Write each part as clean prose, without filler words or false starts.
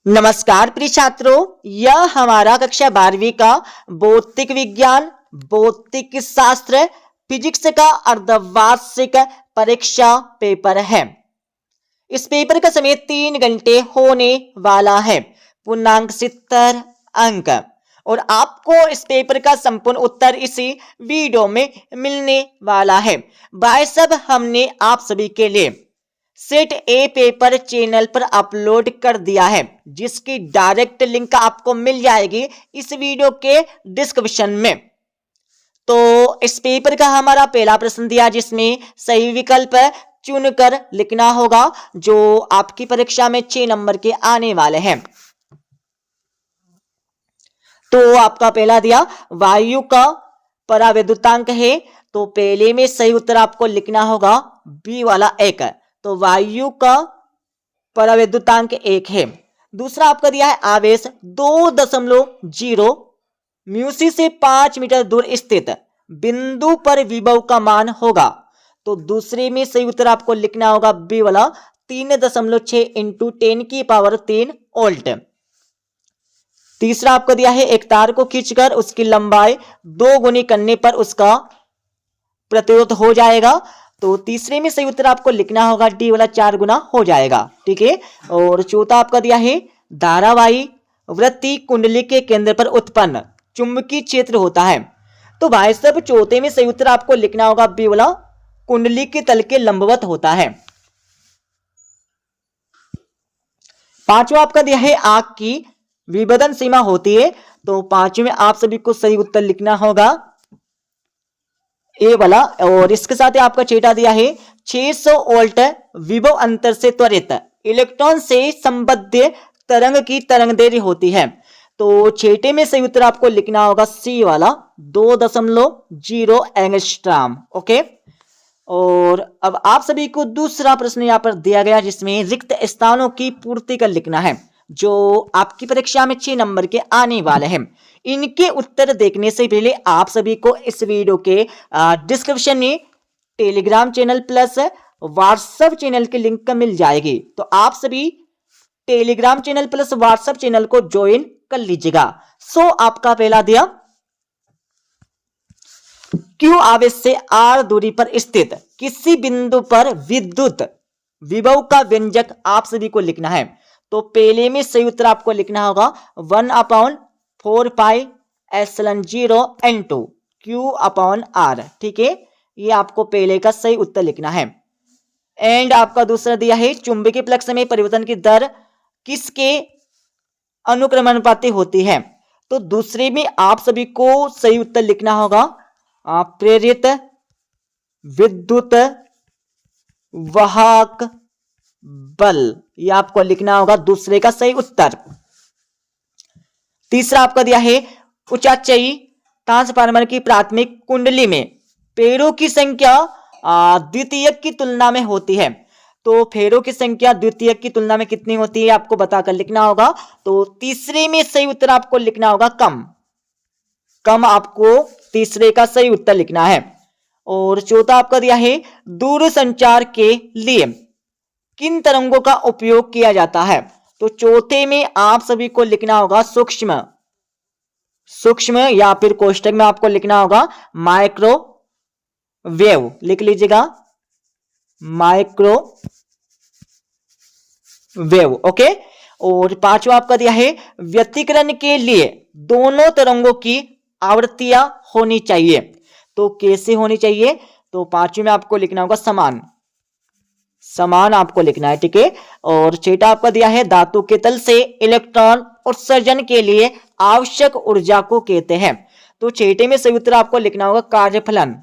नमस्कार प्रिय छात्रों, यह हमारा कक्षा 12वीं का भौतिक विज्ञान, भौतिक शास्त्र, फिजिक्स का अर्धवार्षिक परीक्षा पेपर है। इस पेपर का समय 3 घंटे होने वाला है। पूर्णांक 70 अंक और आपको इस पेपर का संपूर्ण उत्तर इसी वीडियो में मिलने वाला है। भाई साहब, हमने आप सभी के लिए सेट ए पेपर चैनल पर अपलोड कर दिया है, जिसकी डायरेक्ट लिंक आपको मिल जाएगी इस वीडियो के डिस्क्रिप्शन में। तो इस पेपर का हमारा पहला प्रश्न दिया, जिसमें सही विकल्प चुनकर लिखना होगा, जो आपकी परीक्षा में 6 नंबर के आने वाले हैं। तो आपका पहला दिया वायु का परावैद्युतांक है, तो पहले में सही उत्तर आपको लिखना होगा बी वाला 1। तो वायु का परावैद्युतांक 1 है। दूसरा आपका दिया है आवेश 2.0 म्यूसी से 5 मीटर दूर स्थित बिंदु पर विभव का मान होगा। तो दूसरे में सही उत्तर आपको लिखना होगा बी वाला 3.6 इंटू 10 की पावर 3 वोल्ट। तीसरा आपको दिया है एक तार को खींचकर उसकी लंबाई 2 गुनी करने पर उसका प्रतिरोध हो जाएगा। तो तीसरे में सही उत्तर आपको लिखना होगा डी वाला 4 गुना हो जाएगा। ठीक है। और चौथा आपका दिया है धारावाही वृत्ति कुंडली के केंद्र पर उत्पन्न चुंबकीय क्षेत्र होता है। तो भाई साहब, चौथे में सही उत्तर आपको लिखना होगा बी वाला कुंडली के तल के लंबवत होता है। पांचवा आपका दिया है आग की विभेदन सीमा होती है। तो पांचवें में आप सभी को सही उत्तर लिखना होगा ए वाला। और इसके साथ ही आपका छठा दिया है 600 वोल्ट विभव अंतर से त्वरित इलेक्ट्रॉन से संबद्ध तरंग की तरंग दैर्ध्य होती है। तो छठे में सही उत्तर आपको लिखना होगा सी वाला 2.0 एंगस्ट्रॉम। ओके। और अब आप सभी को दूसरा प्रश्न यहां पर दिया गया, जिसमें रिक्त स्थानों की पूर्ति कर लिखना है, जो आपकी परीक्षा में 6 नंबर के आने वाले हैं। इनके उत्तर देखने से पहले आप सभी को इस वीडियो के डिस्क्रिप्शन में Telegram channel plus WhatsApp channel की लिंक मिल जाएगी। तो आप सभी Telegram channel plus WhatsApp channel को ज्वाइन कर लीजिएगा। सो आपका पहला दिया क्यू आवेश से आर दूरी पर स्थित किसी बिंदु पर विद्युत विभव का व्यंजक आप सभी को लिखना है। तो पहले में सही उत्तर आपको लिखना होगा 1/4πε0 n2 Q/R। ठीक है, ये आपको पहले का सही उत्तर लिखना है। एंड आपका दूसरा दिया है चुंबकीय फ्लक्स में परिवर्तन की दर किसके अनुक्रमानुपाती होती है। तो दूसरे में आप सभी को सही उत्तर लिखना होगा प्रेरित विद्युत वाहक बल। यह आपको लिखना होगा दूसरे का सही उत्तर। तीसरा आपका दिया है उचाचई ट्रांसफार्मर की प्राथमिक कुंडली में फेरों की संख्या द्वितीयक की तुलना में होती है। तो फेरों की संख्या द्वितीयक की तुलना में कितनी होती है आपको बताकर लिखना होगा। तो तीसरे में सही उत्तर आपको लिखना होगा कम। कम आपको तीसरे का सही उत्तर लिखना है। और चौथा आपका दिया है दूरसंचार के लिए किन तरंगों का उपयोग किया जाता है। तो चौथे में आप सभी को लिखना होगा सूक्ष्म या फिर कोष्टक में आपको लिखना होगा माइक्रोवेव। लिख लीजिएगा माइक्रोवेव। ओके। और पांचवा आपका दिया है व्यतिकरण के लिए दोनों तरंगों की आवृत्तियां होनी चाहिए। तो कैसे होनी चाहिए। तो पांचवें में आपको लिखना होगा समान आपको लिखना है। ठीक है। और छठा आपका दिया है धातु के तल से इलेक्ट्रॉन उत्सर्जन के लिए आवश्यक ऊर्जा को कहते हैं। तो छठे में सही उत्तर आपको लिखना होगा कार्यफलन,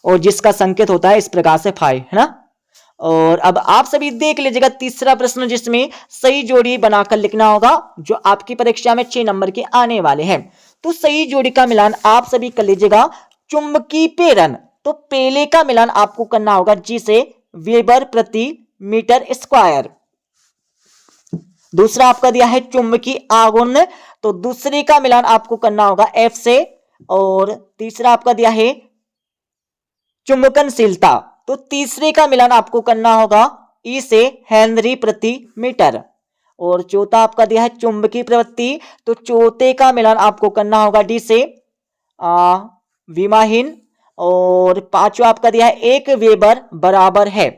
और जिसका संकेत होता है इस प्रकार से फाई, है ना। और अब आप सभी देख लीजिएगा तीसरा प्रश्न, जिसमें सही जोड़ी बनाकर लिखना होगा, जो आपकी परीक्षा में 6 नंबर के आने वाले हैं। तो सही जोड़ी का मिलान आप सभी कर लीजिएगा चुंबकीय प्रेरण। तो पहले का मिलान आपको करना होगा जी से वेबर प्रति मीटर स्क्वायर। दूसरा आपका दिया है चुंबकीय आघूर्ण। तो दूसरे का मिलान आपको करना होगा एफ से। और तीसरा आपका दिया है चुंबकनशीलता। तो तीसरे का मिलान आपको करना होगा ई से हेनरी प्रति मीटर। और चौथा आपका दिया है चुंबकीय प्रवृत्ति, तो चौथे का मिलान आपको करना होगा डी से विमाहीन। और पांचवा आपका दिया है 1 वेबर बराबर है,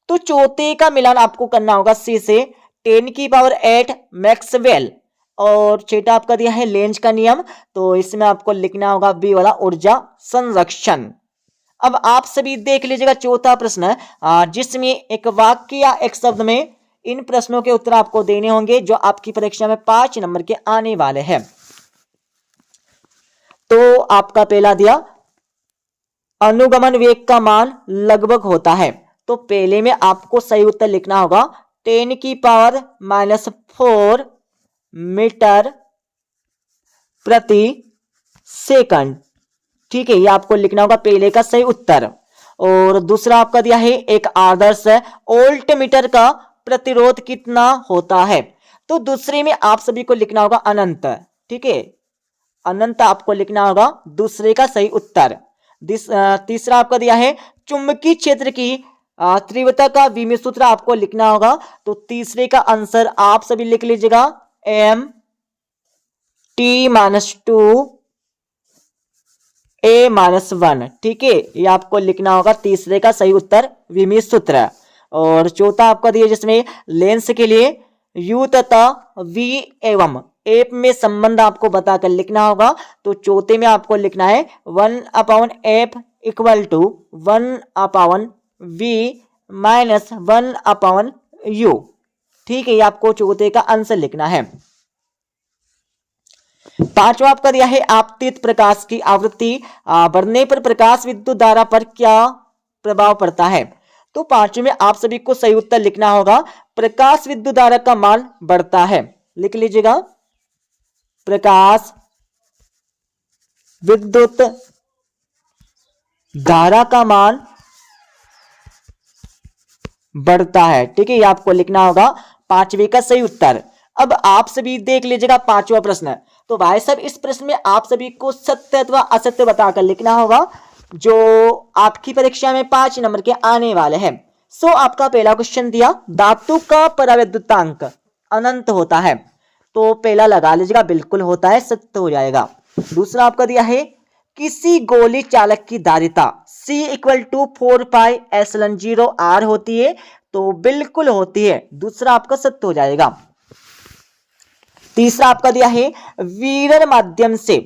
तो चौथे का मिलान आपको करना होगा सी से 10⁸ मैक्सवेल। और छठा आपका दिया है लेंज का नियम, तो इसमें आपको लिखना होगा बी वाला ऊर्जा संरक्षण। अब आप सभी देख लीजिएगा चौथा प्रश्न, जिसमें एक वाक्य या एक शब्द में इन प्रश्नों के उत्तर आपको देने होंगे जो आपकी परीक्षा में 5 नंबर के आने वाले हैं। तो आपका पहला दिया अनुगमन वेग का मान लगभग होता है, तो पहले में आपको सही उत्तर लिखना होगा 10⁻⁴ मीटर प्रति सेकंड। ठीक है, ये आपको लिखना होगा पहले का सही उत्तर। और दूसरा आपका दिया है एक आदर्श वोल्ट मीटर का प्रतिरोध कितना होता है, तो दूसरे में आप सभी को लिखना होगा अनंत। ठीक है, अनंत आपको लिखना होगा दूसरे का सही उत्तर। तीसरा आपका दिया है चुंबकीय क्षेत्र की तीव्रता का विमीय सूत्र आपको लिखना होगा, तो तीसरे का आंसर आप सभी लिख लीजिएगा m(t-2 a-1)। ठीक है, ये आपको लिखना होगा तीसरे का सही उत्तर विमीय सूत्र। और चौथा आपका दिया जिसमें लेंस के लिए u तथा v एवं एप में संबंध आपको बताकर लिखना होगा, तो चौथे में आपको लिखना है 1/f = 1/v - 1/u। ठीक है, ये आपको चौथे का आंसर लिखना है। पांचवा आपका दिया है आपतित प्रकाश की आवृत्ति बढ़ने पर प्रकाश विद्युत धारा पर क्या प्रभाव पड़ता है, तो पांचवें में आप सभी को सही उत्तर लिखना होगा प्रकाश विद्युत धारा का मान बढ़ता है। लिख लीजिएगा प्रकाश विद्युत धारा का मान बढ़ता है। ठीक है, ये आपको लिखना होगा पांचवे का सही उत्तर। अब आप सभी देख लीजिएगा पांचवा प्रश्न, तो भाई साहब इस प्रश्न में आप सभी को सत्य अथवा असत्य बताकर लिखना होगा जो आपकी परीक्षा में 5 नंबर के आने वाले हैं। सो आपका पहला क्वेश्चन दिया धातु का परावैद्युतांक अनंत होता है, तो पहला लगा लीजिएगा बिल्कुल होता है, सत्य हो जाएगा। दूसरा आपका दिया है किसी गोली चालक की धारिता C = 4πε0r होती है, तो बिल्कुल होती है, दूसरा आपका सत्य हो जाएगा। तीसरा आपका दिया है विरल माध्यम से,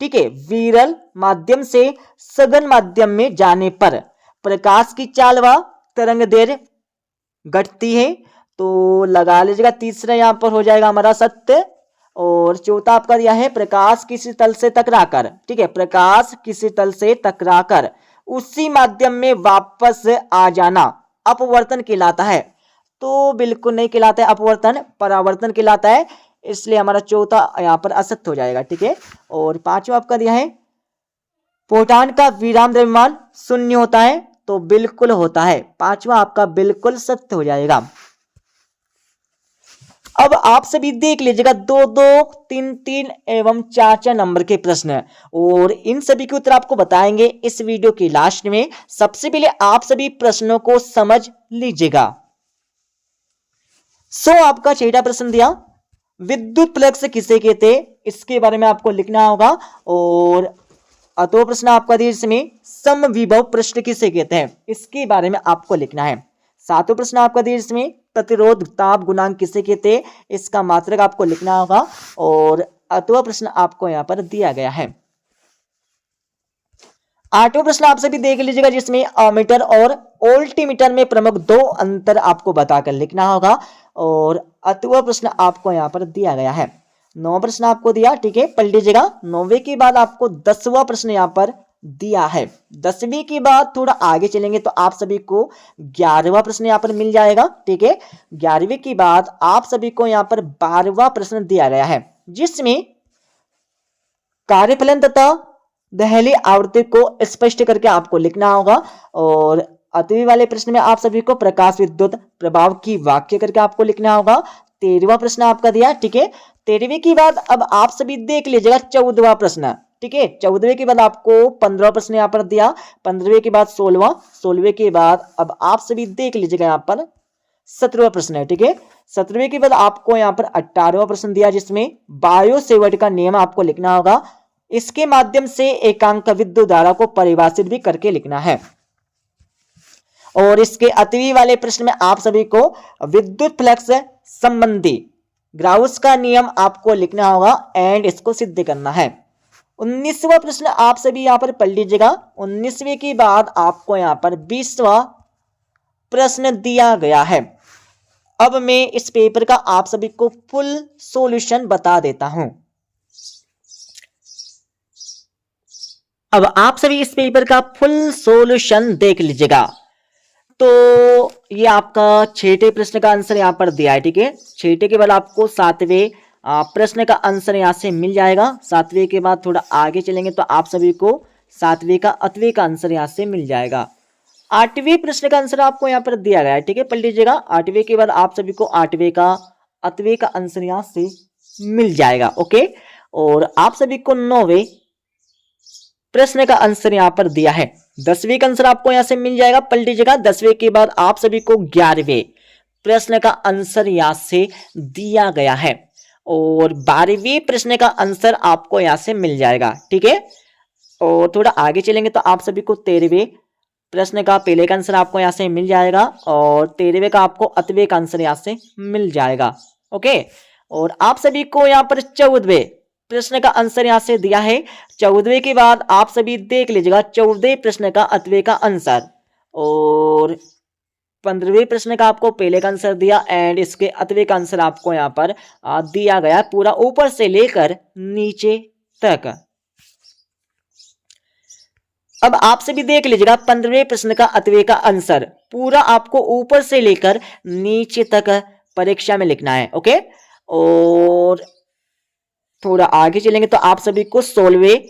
ठीक है, विरल माध्यम से सघन माध्यम में जाने पर प्रकाश की चाल व तरंग दैर्घ्य घटती है, तो लगा लीजिएगा तीसरा यहां पर हो जाएगा हमारा सत्य। और चौथा आपका दिया है प्रकाश किसी तल से टकराकर, ठीक है, प्रकाश किसी तल से टकराकर उसी माध्यम में वापस आ जाना अपवर्तन कहलाता है, तो बिल्कुल नहीं कहलाता है अपवर्तन, परावर्तन कहलाता है, इसलिए हमारा चौथा यहां पर असत्य हो जाएगा। ठीक है, और पांचवा आपका दिया है प्रोटॉन का विराम द्रव्यमान 0 होता है, तो बिल्कुल होता है, पांचवा आपका बिल्कुल सत्य हो जाएगा। अब आप सभी देख लीजिएगा 2-2, 3-3 एवं 4-4 नंबर के प्रश्न, और इन सभी के उत्तर आपको बताएंगे इस वीडियो के लास्ट में। सबसे पहले आप सभी प्रश्नों को समझ लीजिएगा। सो आपका छठा प्रश्न दिया विद्युत फ्लक्स किसे कहते हैं, इसके बारे में आपको लिखना होगा। और अतो प्रश्न आपका दिया इसमें समविभव पृष्ठ किसे कहते हैं, इसके बारे में आपको लिखना है। सातों प्रश्न आपका दिया इसमें प्रतिरोध ताप गुणांक किसे कहते हैं, इसका मात्रक आपको लिखना होगा। और अतवा प्रश्न आपको यहां पर दिया गया है। आठवां प्रश्न आप सभी देख लीजिएगा जिसमें अमीटर और वोल्टीमीटर में प्रमुख 2 अंतर आपको बताकर लिखना होगा। और अतवा प्रश्न आपको यहां पर दिया गया है। 9वां प्रश्न आपको दिया, ठीक है, पढ़ लीजिएगा। 9वें के बाद आपको 10वां प्रश्न यहां पर दिया है। 10वीं के बाद थोड़ा आगे चलेंगे तो आप सभी को 11वां प्रश्न यहां पर मिल जाएगा। ठीक है, 11वीं के बाद आप सभी को यहां पर 12वां प्रश्न दिया गया है, जिसमें कार्यफलन तथा दहली आवृत्ति को स्पष्ट करके आपको लिखना होगा। और 8वीं वाले प्रश्न में आप सभी को प्रकाश विद्युत प्रभाव की वाक्य करके आपको लिखना होगा। 13वां प्रश्न आपका दिया, ठीक है। 13वीं के बाद अब आप सभी देख लीजिएगा 14वां प्रश्न, ठीक है। 14वें के बाद आपको 15वां प्रश्न यहाँ पर दिया, 15वें के बाद 16वां, 16वें के बाद अब आप सभी देख लीजिएगा यहाँ पर 17वां प्रश्न है। ठीक है, 17वें के बाद आपको यहाँ पर 18वां प्रश्न दिया जिसमें बायो सेवर्ट का नियम आपको लिखना होगा। इसके माध्यम से एकांक विद्युत धारा को परिभाषित भी करके लिखना है। और इसके अतिवी वाले प्रश्न में आप सभी को विद्युत फ्लक्स संबंधी ग्राउस का नियम आपको लिखना होगा एंड इसको सिद्ध करना है। 19वां प्रश्न आप सभी यहां पर पढ़ लीजिएगा। 19वें के बाद आपको यहां पर 20वां प्रश्न दिया गया है। अब मैं इस पेपर का आप सभी को फुल सॉल्यूशन बता देता हूं। अब आप सभी इस पेपर का फुल सॉल्यूशन देख लीजिएगा। तो ये आपका 6ठे प्रश्न का आंसर यहां पर दिया है। ठीक है, 6ठे के बाद आपको 7वें प्रश्न का आंसर यहां से मिल जाएगा। 7वें के बाद थोड़ा आगे चलेंगे तो आप सभी को 7वें का 8वें का आंसर यहां से मिल जाएगा। 8वें प्रश्न का आंसर आपको यहां पर दिया गया है। ठीक है, पढ़ लीजिएगा। 8वें के बाद आप सभी को 8वें का 8वें का आंसर यहां से मिल जाएगा। ओके, और आप सभी को 9वें प्रश्न का आंसर यहां पर दिया है। 10वें का आंसर आपको यहां से मिल जाएगा, पढ़ लीजिएगा। 10वें के बाद आप सभी को 11वें प्रश्न का आंसर यहां से दिया गया है और 12वें प्रश्न का आंसर आपको यहां से मिल जाएगा। ठीक है, और थोड़ा आगे चलेंगे तो आप सभी को 13वें प्रश्न का पहले का आंसर आपको यहां से मिल जाएगा और 13वें का आपको 8वें का आंसर यहां से मिल जाएगा। ओके, और आप सभी को यहां पर 14वें प्रश्न का आंसर यहां से दिया है। 14वें के बाद आप सभी देख लीजिएगा 14वें प्रश्न का 8वें का आंसर और 15वें प्रश्न का आपको पहले का आंसर दिया एंड इसके 8वें का आंसर आपको यहां पर दिया गया पूरा ऊपर से लेकर नीचे तक। अब आप सभी देख लीजिएगा 15वें प्रश्न का 8वें का आंसर पूरा आपको ऊपर से लेकर नीचे तक परीक्षा में लिखना है। ओके, और थोड़ा आगे चलेंगे तो आप सभी को 16वें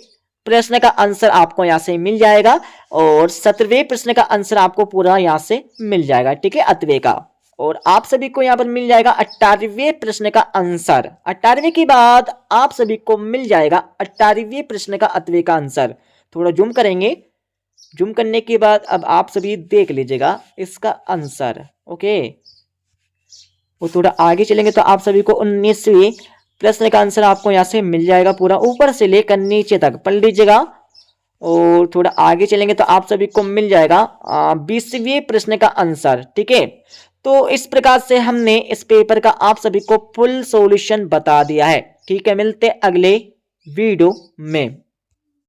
प्रश्न का आंसर आपको यहां से मिल जाएगा और 17वें प्रश्न का आंसर आपको पूरा यहां से मिल जाएगा। ठीक है, 8वें का, और आप सभी को यहां पर मिल जाएगा 18वें प्रश्न का आंसर। 18वें के बाद आप सभी को मिल जाएगा 18वें प्रश्न का 8वें का आंसर। थोड़ा जूम करेंगे, जूम करने के बाद अब आप सभी देख लीजिएगा इसका आंसर। ओके, वो थोड़ा आगे चलेंगे तो आप सभी को 19वें प्रश्न का आंसर आपको यहां से मिल जाएगा पूरा ऊपर से लेकर नीचे तक, पढ़ लीजिएगा। और थोड़ा आगे चलेंगे तो आप सभी को मिल जाएगा 20वें प्रश्न का आंसर। ठीक है, तो इस प्रकार से हमने इस पेपर का आप सभी को फुल सॉल्यूशन बता दिया है। ठीक है, मिलते अगले वीडियो में।